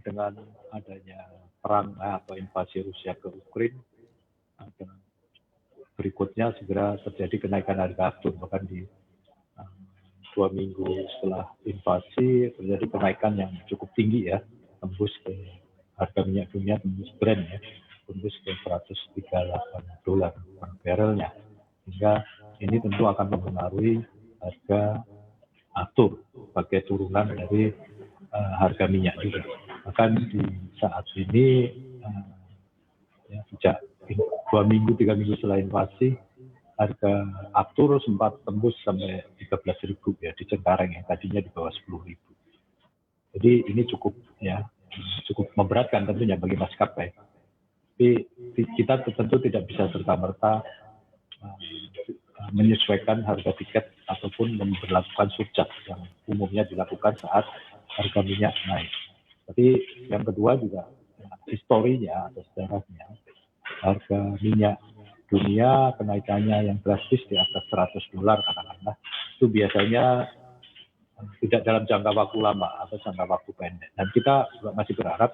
dengan adanya perang atau invasi Rusia ke Ukraina, dengan berikutnya segera terjadi kenaikan harga aftur. Bahkan di 2 minggu setelah invasi terjadi kenaikan yang cukup tinggi ya, tembus ke harga minyak dunia, tembus Brent ya, tembus ke $138 per barrelnya. Sehingga ini tentu akan mempengaruhi harga aftur sebagai turunan dari harga minyak juga. Bahkan di saat ini ya, sejak 2 minggu, 3 minggu setelah invasi, harga aftur sempat tembus sampai 13.000 ya di Cengkareng yang tadinya di bawah 10.000. Jadi ini cukup memberatkan tentunya bagi maskapai. Tapi kita tentu tidak bisa serta-merta menyesuaikan harga tiket ataupun memperlakukan surcharge yang umumnya dilakukan saat harga minyak naik. Tapi yang kedua juga historinya atau sejarahnya, harga minyak dunia kenaikannya yang drastis di atas $100 katakanlah, itu biasanya tidak dalam jangka waktu lama atau jangka waktu pendek. Dan kita juga masih berharap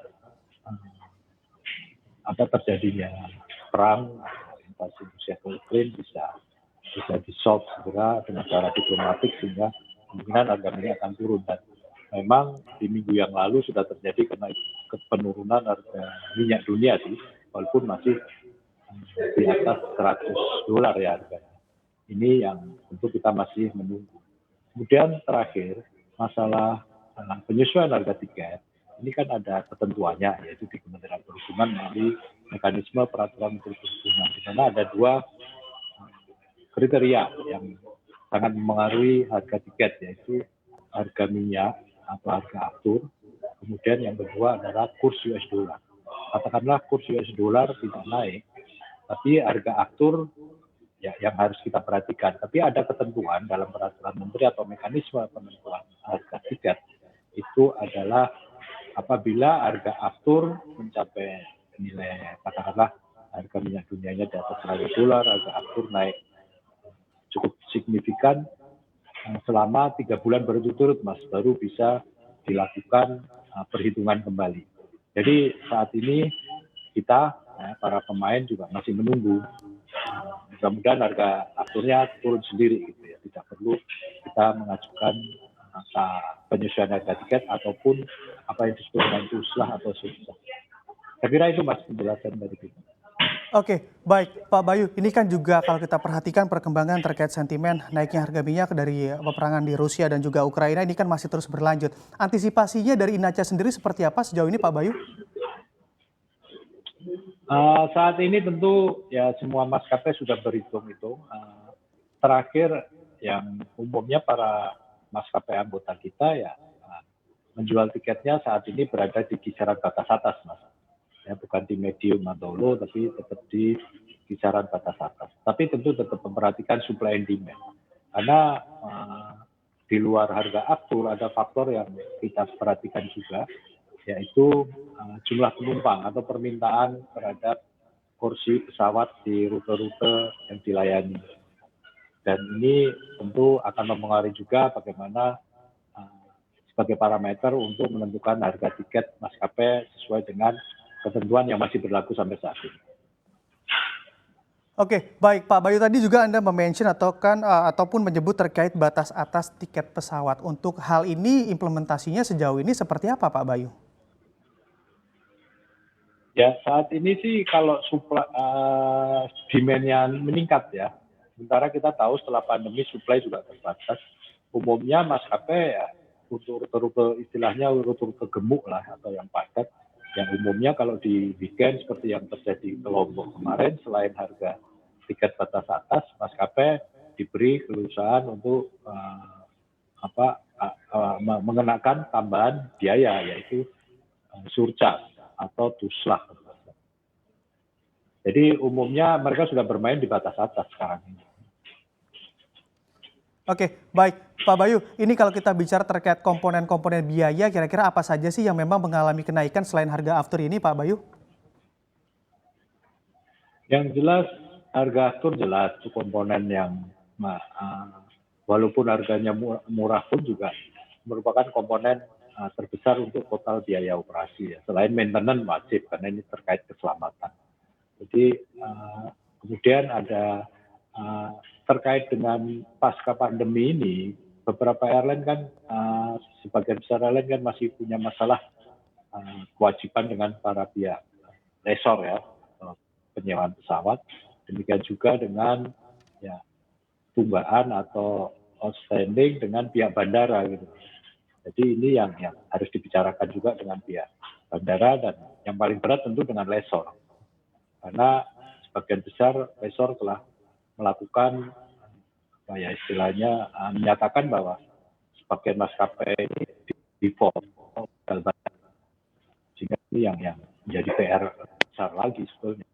ada terjadinya perang atau invasi Rusia ke Ukraina bisa di-solve segera dengan cara diplomatik sehingga kemungkinan harga minyak akan turun. Dan memang di minggu yang lalu sudah terjadi penurunan harga minyak dunia sih, walaupun masih di atas $100 ya harganya. Ini yang tentu kita masih menunggu. Kemudian terakhir, masalah penyesuaian harga tiket, ini kan ada ketentuannya, yaitu di Kementerian Perhubungan melalui mekanisme peraturan Menteri Perhubungan, di mana ada 2 kriteria yang sangat mempengaruhi harga tiket, yaitu harga minyak atau harga aftur. Kemudian yang kedua adalah kurs US dollar. Katakanlah kurs US dollar tidak naik, tapi harga aftur ya yang harus kita perhatikan. Tapi ada ketentuan dalam peraturan menteri atau mekanisme penentuan harga tiket itu adalah apabila harga aftur mencapai nilai, katakanlah harga minyak dunianya di atas $100, harga aftur naik cukup signifikan selama 3 bulan berturut-turut, Mas, baru bisa dilakukan perhitungan kembali. Jadi saat ini kita para pemain juga masih menunggu. Mudah-mudahan harga afturnya turun sendiri gitu ya. Tidak perlu kita mengajukan penyesuaian harga tiket ataupun apa yang disebut dengan tuslah atau surcharge. Saya kira itu Mas penjelasan dari kita. Oke, baik Pak Bayu. Ini kan juga kalau kita perhatikan perkembangan terkait sentimen naiknya harga minyak dari peperangan di Rusia dan juga Ukraina ini kan masih terus berlanjut. Antisipasinya dari INACA sendiri seperti apa sejauh ini Pak Bayu? Saat ini tentu ya semua maskapai sudah berhitung-hitung. Terakhir yang umumnya para maskapai anggota kita ya menjual tiketnya saat ini berada di kisaran batas atas, Mas. Ya, bukan di medium atau low, tapi tetap di kisaran batas atas. Tapi tentu tetap memperhatikan supply and demand. Karena di luar harga aftur ada faktor yang kita perhatikan juga, yaitu jumlah penumpang atau permintaan terhadap kursi pesawat di rute-rute yang dilayani. Dan ini tentu akan mempengaruhi juga bagaimana sebagai parameter untuk menentukan harga tiket maskapai sesuai dengan ketentuan yang masih berlaku sampai saat ini. Oke, baik Pak Bayu, tadi juga Anda mention ataupun menyebut terkait batas atas tiket pesawat. Untuk hal ini implementasinya sejauh ini seperti apa Pak Bayu? Ya saat ini sih kalau demand-nya meningkat ya. Sementara kita tahu setelah pandemi supply juga terbatas. Umumnya maskapai ya untuk rute-rute istilahnya rute-rute gemuk lah atau yang padat. Yang umumnya kalau di weekend seperti yang terjadi di Lombok kemarin, selain harga tiket batas atas, maskapai diberi kelulusan untuk mengenakan tambahan biaya, yaitu surcharge atau tuslah. Jadi umumnya mereka sudah bermain di batas atas sekarang ini. Oke, baik Pak Bayu, ini kalau kita bicara terkait komponen-komponen biaya, kira-kira apa saja sih yang memang mengalami kenaikan selain harga aftur ini Pak Bayu? Yang jelas harga aftur jelas itu komponen yang walaupun harganya murah pun juga merupakan komponen terbesar untuk total biaya operasi ya. Selain maintenance wajib karena ini terkait keselamatan. Jadi kemudian ada terkait dengan pasca pandemi ini, beberapa airline kan sebagian besar airline kan masih punya masalah kewajiban dengan para pihak lessor ya, penyewaan pesawat. Demikian juga dengan ya tunggakan atau outstanding dengan pihak bandara gitu. Jadi ini yang harus dibicarakan juga dengan pihak bandara dan yang paling berat tentu dengan lessor. Karena sebagian besar lessor telah melakukan istilahnya menyatakan bahwa sebagian maskapai ini default. Sehingga ini yang menjadi PR besar lagi sebetulnya.